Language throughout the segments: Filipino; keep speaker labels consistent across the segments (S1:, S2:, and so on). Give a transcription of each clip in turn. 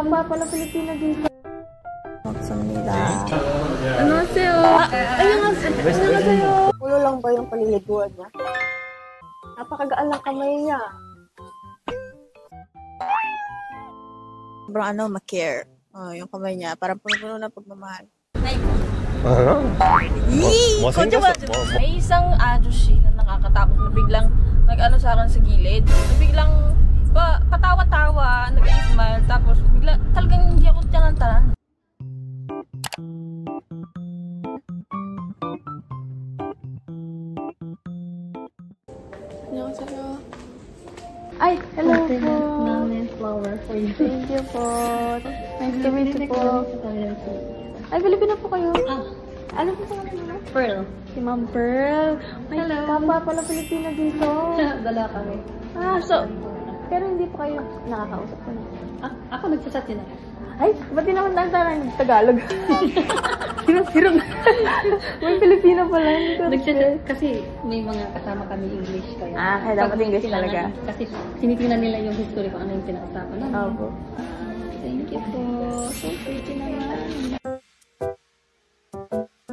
S1: kapwa pala Pilipino dito. Magsamnida.
S2: 안녕하세요.
S1: 안녕하세요. Ulo lang ba yung paliliguan niya? Napakagaan lang kamay niya. Sobrang ma-care. Yung kamay niya. Parang puno-puno na pagmamahal.
S3: 뭐 생겼어?
S2: May isang ajushi na nakakatakot na biglang nag-ano sa akin sa gilid. Na biglang patawa-tawa, nag-smile, tapos bigla talagang hindi ako tanan-tanan.
S1: 안녕하세요. Ay, hello po.
S4: Flower for you.
S1: Thank you po. Nice to meet you po. Ay, Pilipino po kayo. Ano po sa kanila?
S4: Pearl.
S1: Si Ma'am Pearl. Ay,
S4: Hello.
S1: kapwa pala Pilipino dito.
S4: Dala kami.
S1: Pero hindi po kayo nakakausap ko na.
S4: Ako nagsasat din ako.
S1: Ay, ba't di naman tayo Tagalog? Hirap. May Pilipino pala.
S4: Kasi may mga kasama kami English kaya.
S1: Kaya dapat English talaga.
S4: Kasi tinitingnan nila yung history kung ano yung pinag-usapan namin.
S1: Opo.
S4: Thank you po. So pretty naman.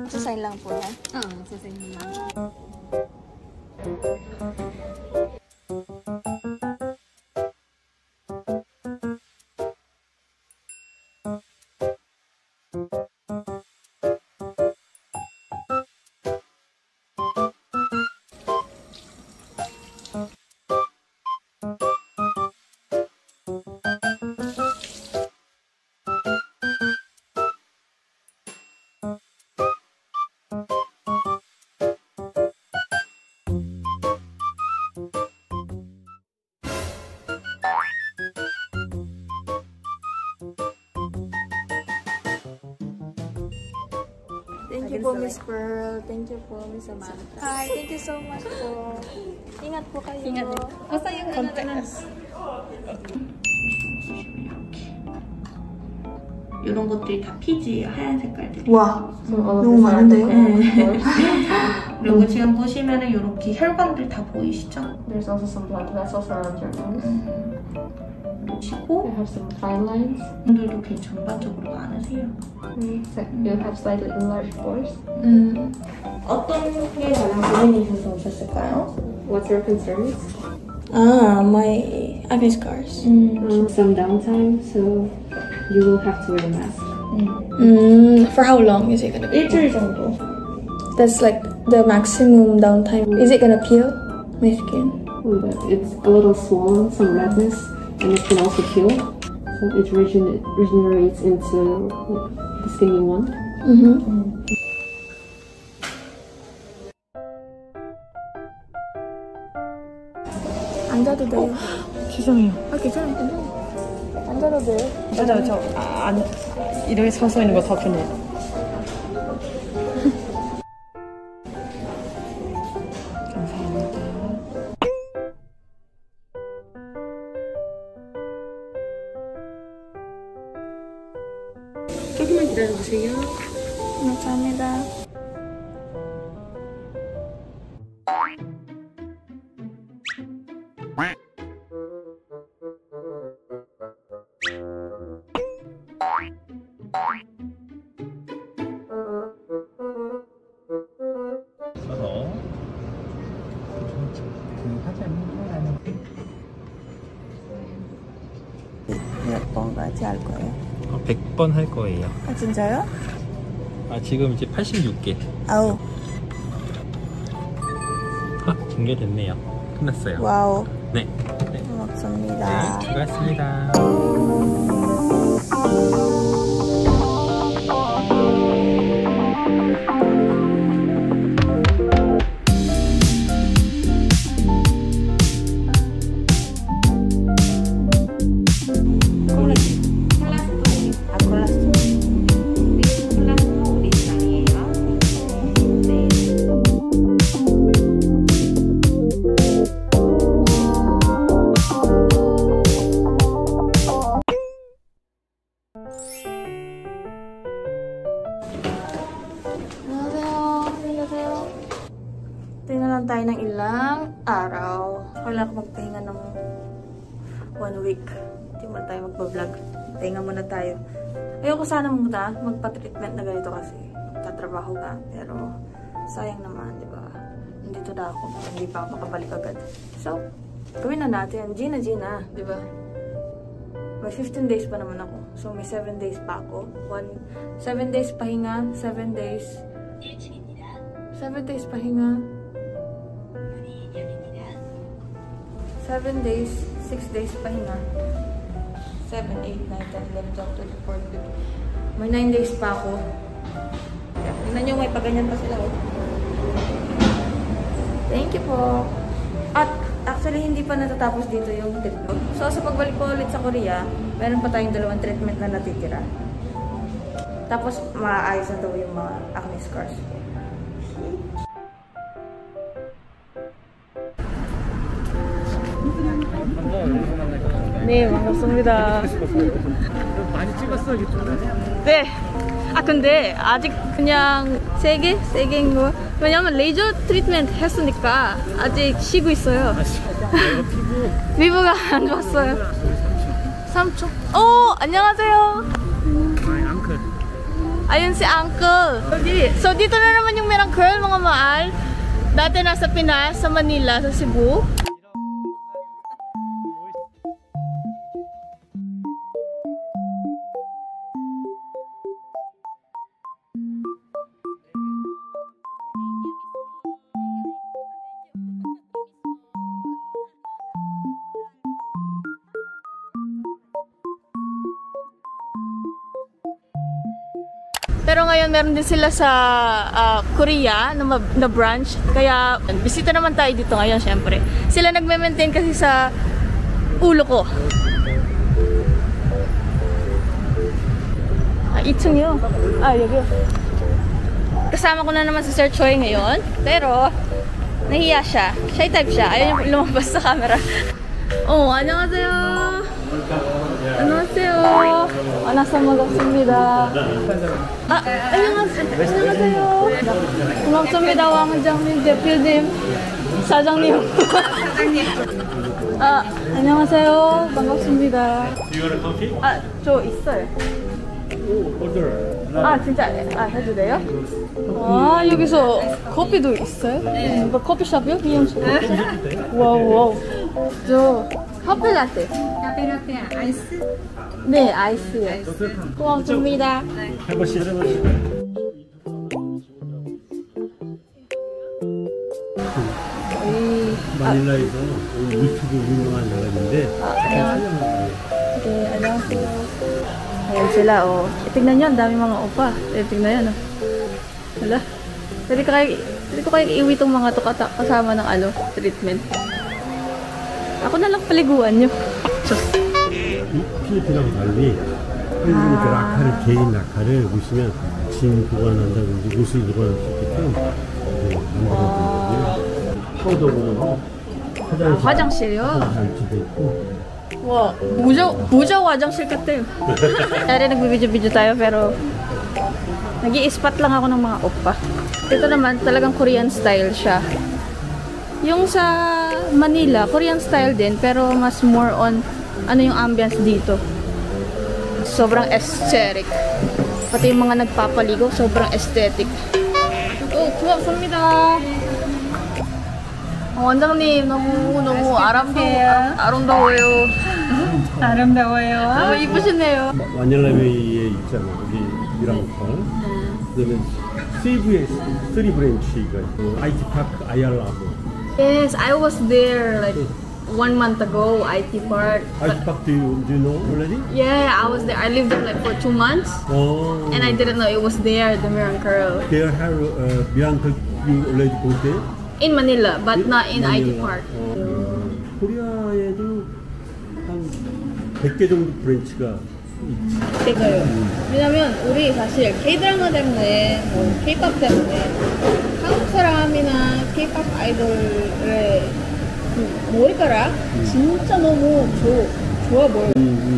S1: Sasign lang po yan?
S4: Sasign lang.
S1: Thank you po, Miss Pearl. Thank you po, Miss Samantha. Hi, thank you so much po. Ingat po kayo.
S4: Ingat din. Basta yung
S5: 이런 것들이 다 피지예요. 하얀 색깔들이.
S1: 와, 너무 많은데요?
S5: 네. 그리고 지금 보시면은 이렇게 혈관들 다 보이시죠?
S4: There's also some blood vessels around your nose.
S5: 보시고
S4: You have some fine lines.
S5: 분들도 괜히 전반적으로 많으세요.
S4: So you have slightly enlarged pores.
S5: 어떤 게 가장 고민이셔서 오셨을까요?
S4: What's your concerns?
S1: My acne scars.
S4: Some downtime, so you will have to wear a mask.
S1: For how long is it gonna be?
S5: 일주일 정도.
S1: That's like the maximum downtime. Is it gonna peel my skin?
S4: But it's a little swollen, some redness, and it can also peel. So it regenerates into the skin you want.
S1: 앉아도 돼요.
S2: 죄송해요.
S1: 괜찮아요. 앉아도 돼요.
S2: 맞아요. 이렇게 서서 있는 거 더 편해요. 감사합니다.
S4: 조금만 기다려주세요.
S1: 감사합니다. 몇 번까지 할 거예요?
S3: 100번 할 거예요.
S1: 진짜요?
S3: 지금 이제 86개.
S1: 아우.
S3: 중계됐네요. 끝났어요.
S1: 와우.
S3: 네.
S1: 고맙습니다.
S3: 수고하셨습니다.
S1: Tingnan lang tayo ng ilang araw. Kailangan ko magpahinga ng 1 week. Hindi mo tayo magbablog.
S2: pahinga muna tayo. Ayoko sana muna magpa-treatment na ganito kasi tatrabaho ka. Pero sayang naman, di ba? Nandito na ako, hindi pa ako makabalik agad. So, gawin na natin. Gina, di ba? May 15 days pa naman ako. So, may 7 days pa ako. 7 days pahinga, 7 days. 7 days pahinga. 7 days, 6 days pahinga. 7, 8, 9, 10, 11, 12, 13, 14, 15. May 9 days pa ako. Kaya, tingnan nyo, may paganyan pa sila. Oh. Thank you po. At, actually, hindi pa natatapos dito yung treatment. So, sa pagbalik ko ulit sa Korea, meron pa tayong 2 treatment na natitira. Tapos, maayos na daw yung mga acne scars. 네, 반갑습니다.
S3: 많이 찍었어, 유튜브에.
S2: 네. 아, 근데 아직 그냥 3개? 3개인 거. 왜냐면 레이저 트리트먼트 했으니까 아직 쉬고 있어요. 피부가 안 좋았어요. 3초. 오, 안녕하세요.
S3: 앙클.
S2: Ayun si Uncle. So, dito na naman yung merang curl, mga maal. Dati nasa Pinas, sa Manila, sa Cebu. Pero ngayon meron din sila sa Korea na branch. Kaya bisita naman tayo dito ngayon syempre. Sila nagme-maintain kasi sa ulo ko. 2층이요? 여기요. Kasama ko na naman si Sir Choi ngayon. Pero nahiya siya. Shy type siya. Ayaw niya lumabas sa camera. 안녕하세요. 안녕하세요. 만나서 반갑습니다. 안녕하세요. 고맙습니다, 왕장님, 대표님, 사장님. 안녕하세요. 반갑습니다. 저 있어요. 진짜 해도 돼요? 여기서 커피도 있어요? 네. 커피숍이요? 비염소 커피? 와우. 저 커피 라떼.
S5: 카페 아이스?
S2: 네, 아이스요. 고맙습니다.
S6: 마닐라에서 유튜브 운영한 나라인데
S2: 네, 안녕하세요. Ayan sila, tignan nyo, ang dami mga opa. Tignan yan, Wala. Pwede ko kayo iuwi itong mga to kasama ng treatment. Ako na lang paliguan nyo.
S6: 필리핀하고 달리 한국은 그 라카를 개인 라카를 보시면 진 보관한다든지 옷을 보관할 수 있게끔 만들어드리고요. 파우더보는
S2: 화장실이요?
S6: 화장실도 있고.
S2: 와, 무저 화장실 같아요. Dati nagbibidyo-video tayo pero nag-i-spot lang ako ng mga oppa. Ito naman talagang Korean style siya. Yung sa Manila, Korean style din pero mas more on yung ambience dito. Sobrang aesthetic. Pati yung mga nagpapaligo, sobrang aesthetic. 고맙습니다. 원장님 너무 아름다워요.
S5: 아름다워요.
S2: 너무 이쁘시네요.
S6: 마닐라웨이에 있잖아. 여기 미랑컬. 그다음에 세부에 3 브랜치가 있고 IT 파크 아얄라고.
S2: Yes, I was there like 1 month ago. IT Park.
S6: IT 파크 do you know already?
S2: Yeah, I was there. I lived there like for 2 months.
S6: Oh.
S2: And I didn't know it was there, the Miracle.
S6: There have 미랑컬 you already go there?
S2: In Manila, but not in IT
S6: 마닐라.
S2: Park.
S6: 코리아에도 한 100개 정도 브랜치가 있지.
S2: 제가요. 왜냐면 우리 사실 K-드라마 때문에, K-pop 때문에 한국 사람이나 K-pop 아이돌의 머리카락 진짜 너무 좋아 보여요.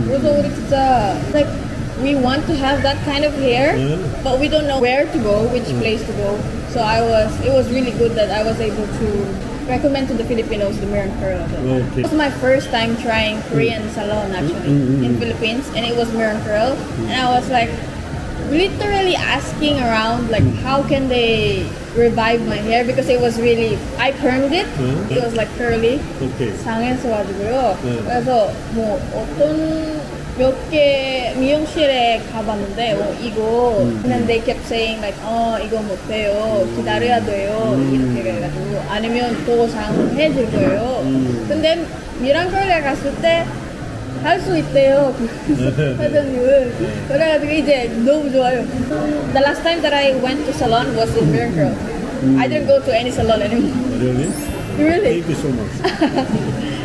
S2: 그래서 우리 진짜 like we want to have that kind of hair, but we don't know where to go, which place to go. So it was really good that I was able to recommend to the Filipinos the Mirror and Curl.
S6: Okay.
S2: It was my first time trying Korean salon actually in Philippines, and it was Mirror and Curl, and I was like literally asking around like how can they revive my hair because it was really, I permed it. It was like curly.
S6: Okay.
S2: 상했어가지고요.
S6: 네.
S2: 그래서 뭐 어떤 몇 개 미용실에 가봤는데 이거 and they kept saying like 이거 못해요, 기다려야 돼요 이렇게 해가지고 아니면 또 상해질 거예요. 근데 미랑컬에 갔을 때 할 수 있대요. 사장님은. 그래가지고 이제 너무 좋아요. The last time that I went to salon was in Mirror Curl. I didn't go to any salon anymore.
S6: Really?
S2: Really?
S6: Thank you so much.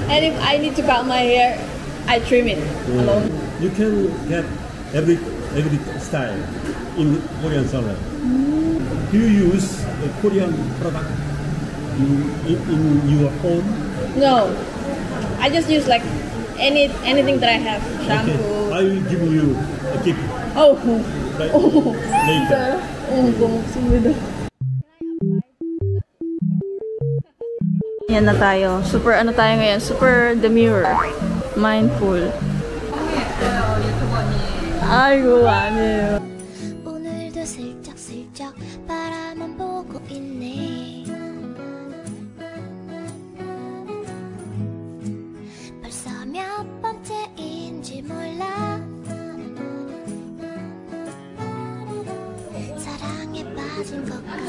S2: And if I need to cut my hair, I trim it alone.
S6: You can get every style in Korean salon. Do you use a Korean product in your home?
S2: No, I just use like anything that I have. Shampoo.
S6: Okay. I will give you a gift.
S2: Oh.
S6: Like,
S2: Oh.
S6: later.
S2: 고맙습니다. Yan na tayo. Super ano tayo ngayon? Super demure. Mindful. 아이고 아니에요.
S7: 오늘도 슬쩍슬쩍 바라만 보고 있네. 벌써 몇 번째인지 몰라. 사랑에 빠진 것 같아.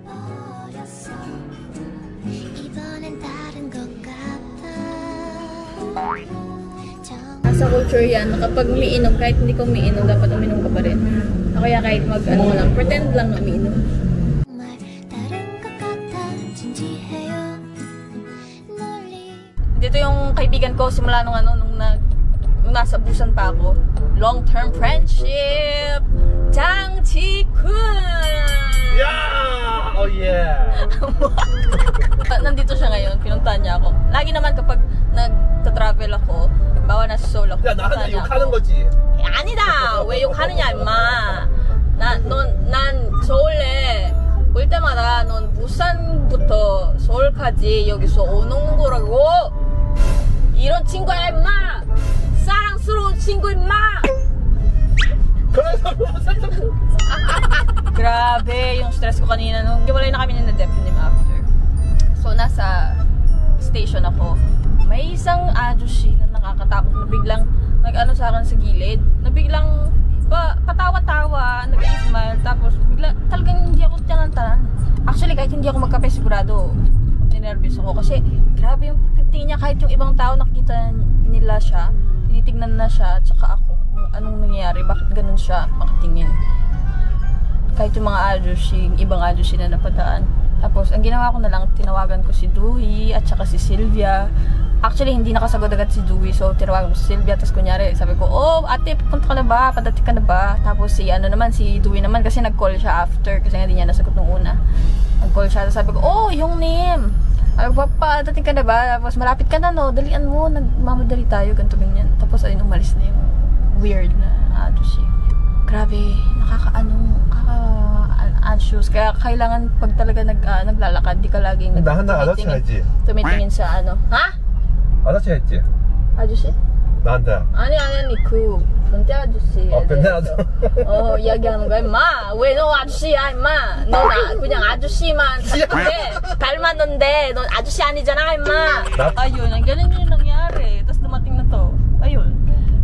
S7: 버렸어. 이번엔 다른 것 같아.
S2: Sa culture yan, na kapag umiinom, kahit hindi ka umiinom, dapat uminom ka pa rin. O kaya kahit mag-ano lang, pretend lang na umiinom. Dito yung kaibigan ko simula nung nasa busan pa ako. Long-term friendship! Jang Ji-kun!
S3: Yeah! Oh yeah!
S2: Nandito siya ngayon, pinuntahan niya ako. Lagi naman kapag nagta-travel ako, bawa nasa Seoul ako,
S3: 야, 나한테 욕하는 거지?
S2: 아니다! 왜 욕하느냐, 임마! 난 서울에 올 때마다 넌 부산부터 서울까지 여기서 오는 거라고! 이런 친구야, 임마! 사랑스러운 친구, 임마!
S3: 그래서
S2: Grabe yung stress ko kanina nung giwalay na kami ni Dephnim after. So, nasa station ako. May isang ajushi na nakakatakot na biglang nag-ano sa akin sa gilid. Na biglang patawa-tawa, nag-smile. Tapos bigla talagang hindi ako tinantanan. Actually, kahit hindi ako magkape, sigurado ninervous ako. Kasi grabe yung tingin niya, kahit yung ibang tao nakita nila siya, tinitignan na siya, at saka ako, kung anong nangyayari, bakit ganun siya makatingin. Kahit yung mga ajushi, ibang ajushi na napadaan. Tapos, ang ginawa ko na lang, tinawagan ko si Dewey at saka si Sylvia. Actually, hindi nakasagot agad si Dewey, so tinawagan ko si Sylvia. Tapos, kunyari, sabi ko, oh, ate, pupunta ka na ba? Padating ka na ba? Tapos, si Dewey naman, kasi nag-call siya after, kasi hindi niya nasagot nung una. Nag-call siya, tapos sabi ko, oh, yung name. Padating ka na ba? Tapos, malapit ka na, no? Dalian mo, nagmamadali tayo, ganito, ganyan. Tapos, ayun, umalis na yung weird na ajushi. Grabe, anxious. Kaya kailangan pag talaga naglalakad, di ka laging
S3: 나 한나 아저씨 알지?
S2: tumitingin sa ano. Ha?
S3: 아저씨 했지?
S2: 아저씨?
S3: 나한테
S2: 아니, 변태 아저씨.
S3: 변태 아저씨.
S2: 이야기하는 거야. 임마, 왜 너 아저씨야, 임마. 너 그냥 아저씨만 닮았는데 넌 아저씨 아니잖아, 임마. Ayun, ang galing yung nangyari. Tapos dumating na to. Ayun.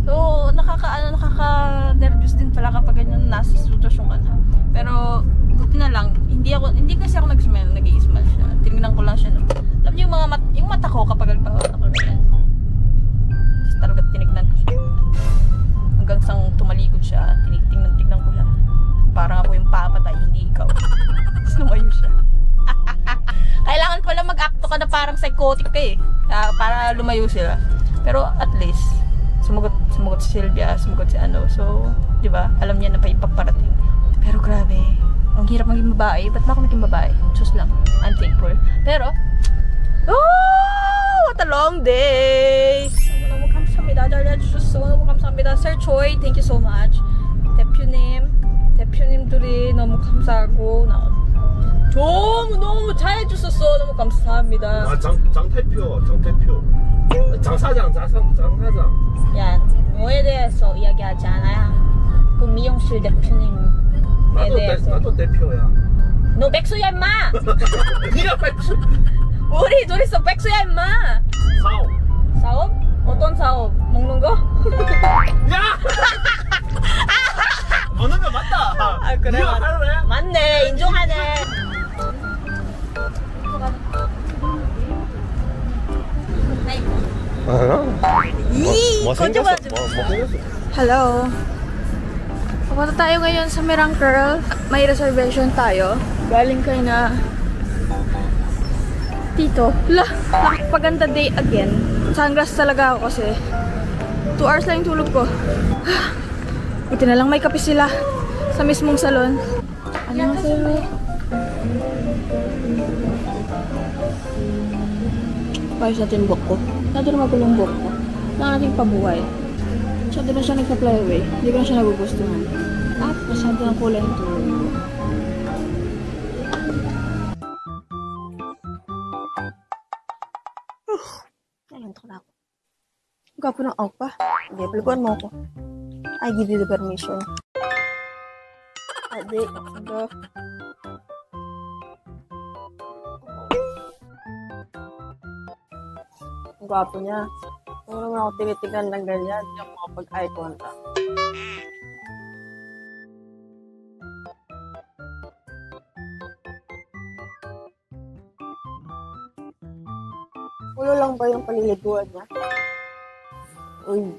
S2: So, nakaka-nervous din pala kapag ganyan nasa sitwasyon ka na. Pero, buti na lang, hindi kasi ako nag-smile, nag-i-smile siya. Tinignan ko lang siya. Alam niyo yung mata ko kapag nagpawa ako ganyan. Tapos talaga tinignan ko siya. Hanggang sang tumalikod siya, tignan ko siya. Parang ako yung papatay, hindi ikaw. Tapos lumayo siya. Kailangan pala mag-acto ka na parang psychotic ka eh. Para lumayo sila. Pero at least, sumagot si Sylvia, sumagot si So, di ba? Alam niya na pa ipaparating. Pero grabe, ang hirap maging babae. Ba't ba ako naging babae? Diyos lang, I'm thankful. Pero, oh, what a long day! 너무 감사합니다. 잘해주셔서 너무 감사합니다. Sir Choi, thank you so much. 대표님들이 너무 감사하고 너무 잘해주셨어. 너무 감사합니다.
S3: 아, 장대표. 장사장.
S2: 야, 너에 대해서 이야기하지 않아요. 그 미용실 대표님에 대해서.
S3: 나도 대표야.
S2: 너 백수야 임마.
S3: 네가 백수.
S2: 우리 둘이서 백수야 임마. 사업? 어떤 사업? 먹는 거?
S3: 야! 먹는 거 맞다.
S2: 아 그래?
S3: 네가 할래?
S2: 맞네. 인정하네. 이 거짓말하지 마. Hello. Pupunta tayo ngayon sa Miracle. May reservation tayo. Galing kay na Tito. Nakapaganda day again. Sunglass talaga ako kasi 2 hours lang yung tulog ko. Buti na lang may kape sila sa mismong salon. Annyeonghaseyo. Payos natin buhok ko. Masyado na magulong buhok ko. Kailangan natin pabuhay. Masyado na siya nagpa-fly away. Hindi ko na siya nagugustuhan. At masyado ng kulay ng tulog ko. Nalantok na ako. Gwapo ng oppa. Hindi, paliguan mo ako. I give you the permission. Adi, ako. Ang gwapo niya. Kung naman ako tinitigan ng ganyan, hindi ako makapag-eye contact. Ulo lang ba yung paliliguan niya? Uy.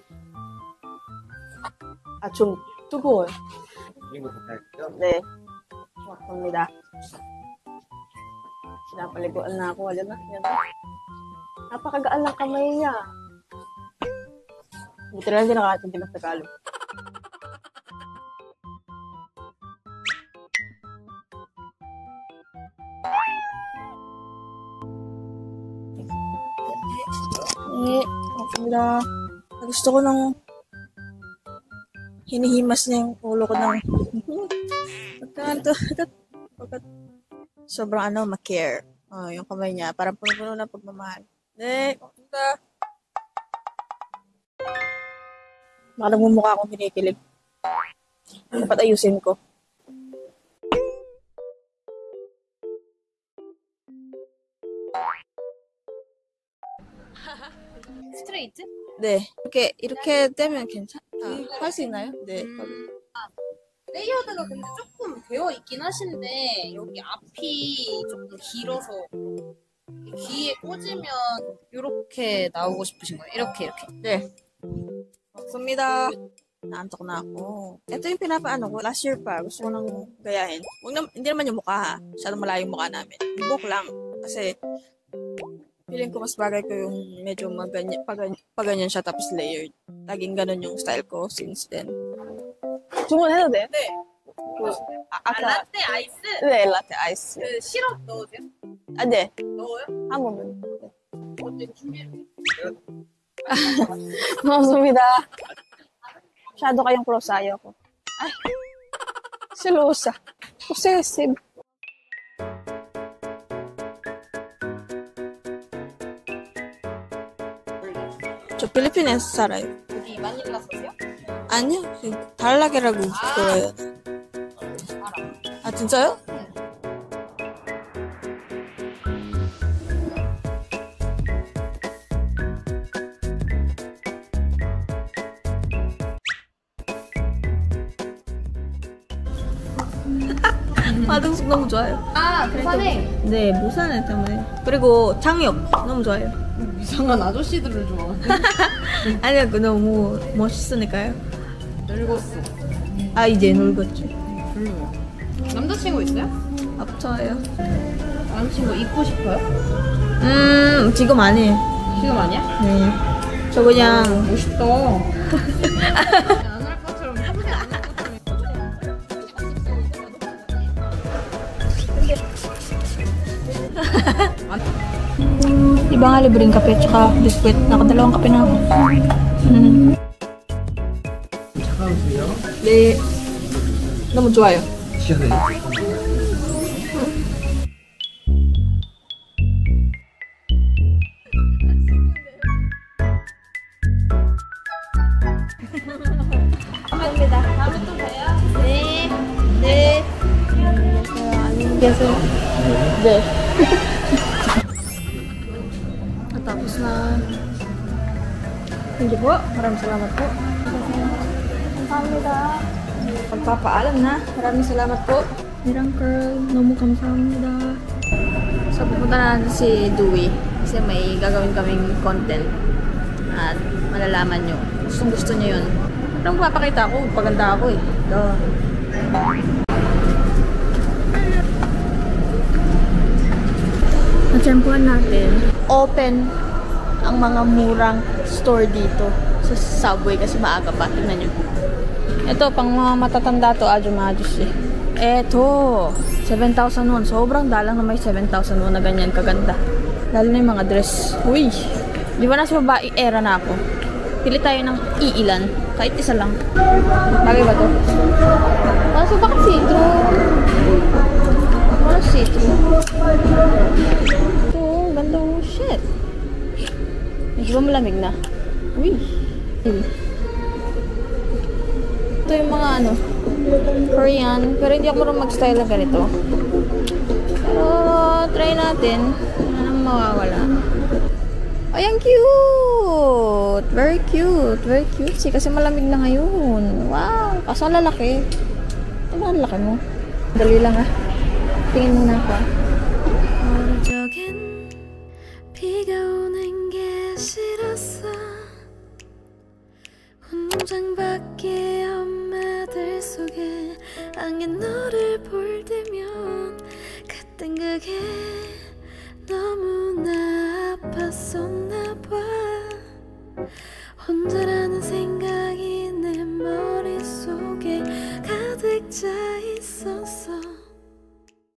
S2: 좀 뜨거워요. 네. 고맙습니다. Pinapaliguan na ako. Wala na. Yan. Napakagaan ng kamay niya. Buti na lang din nakatindi ng Tagalog. Go맙습니다. Gusto ko ng hinihimas niya yung ulo ko ng pagkat sobrang ma-care. Yung kamay niya. Parang puno-puno na pagmamahal. Go맙습니다. Baka nagmumukha akong kinikilig. Dapat ayusin ko.
S5: 스트레이트?
S2: 네. 이렇게 떼면 괜찮다. 할 수 있나요? 네.
S5: 레이어드가 근데 조금 되어 있긴 하신데 여기 앞이 조금 길어서 귀에 꽂으면 이렇게 나오고 싶으신 거예요? 이렇게.
S2: 네. Go맙습니다. Naantok na ako. Ito yung pinapaano ko. Last year pa. Gusto ko nang gayahin. Hindi naman yung mukha ha. Masyadong malayo yung mukha namin. Yung book lang. Kasi feeling ko mas bagay ko yung medyo paganyan siya tapos layered. Laging ganun yung style ko since then. 주문해도 돼요?
S5: 네.
S2: 아까
S5: 라떼 아이스?
S2: 네, 라떼 아이스.
S5: 그 시럽 넣으세요?
S2: 아, 네.
S5: 넣어요?
S2: 한 번만.
S5: 어때? 준비해.
S2: 고맙습니다. Masyado kayong close sa ayaw ko. Ay, silosa. Possessive. 저 필리핀에서 살아요.
S5: 여기 마닐라 사세요?
S2: 아니요, 달라게라고 그래요. 아, 진짜요? 마등숙 너무 좋아요.
S5: 아, 부산에
S2: 네, 무산에 때문에. 그리고 장혁 너무 좋아요.
S5: 이상한 아저씨들을 좋아하네.
S2: 아니요, 그 너무 멋있으니까요.
S5: 늙었어.
S2: 아, 이제 늙었지.
S5: 별로야. 남자친구 있어요?
S2: 없어요.
S5: 남자친구 있고 싶어요?
S2: 지금 아니에요.
S5: 지금 아니야?
S2: 네. 저 그냥
S5: 멋있다. 안 할 것처럼 평소에 안 할 것처럼.
S2: Di ba nga libreng kape tsaka biskwit? Nakadalawang kape na ako. 네. 너무 좋아요. 감사합니다. 다음에 또 봬요. 네. 네. 안녕히 계세요. 네. Tapos na. Thank you po. Maraming salamat po. Kamsahamnida. Pagpapaalam na. Maraming salamat po. Miracle. Nomu kamsahamnida. So, pupunta na natin si Dewey. Kasi may gagawin kaming content. At malalaman nyo. Gustong gusto nyo yun. Parang papakita ako. Paganda ako eh. Duh. Natsempuhan natin, open ang mga murang store dito sa Subway kasi maaga pa. Tingnan nyo. Ito, pang mga matatanda to, adyo-madyos eh. Ito, 7,001. Sobrang dalang na may 7,001 na ganyan kaganda. Lalo na yung mga dress. Uy! Di ba nasa babae era na ako? Pili tayo ng iilan. Kahit isa lang. Bagay ba to? So, bakit see-through? Wala see-through. Oh, ganda mo. Shit. Medyo ba malamig na? Uy. Ito yung mga ano, Korean. Pero hindi ako marunong mag-style na ganito. Pero, try natin. Anong mawawala? Ay, ang cute! Very cute. Very cute. Kasi malamig na ngayon. Wow! Kaso ang lalaki. Ano ang laki mo? Dali lang ah. tingin muna ako.
S7: 오른쪽엔 비가 오는 게 싫었어. 훈장밖에 엄마들 속에 안개 너를 볼 때면 그땐 그게 너무나 아팠었나 봐. 혼자라는 생각이 내 머릿속에 가득 차 있었어.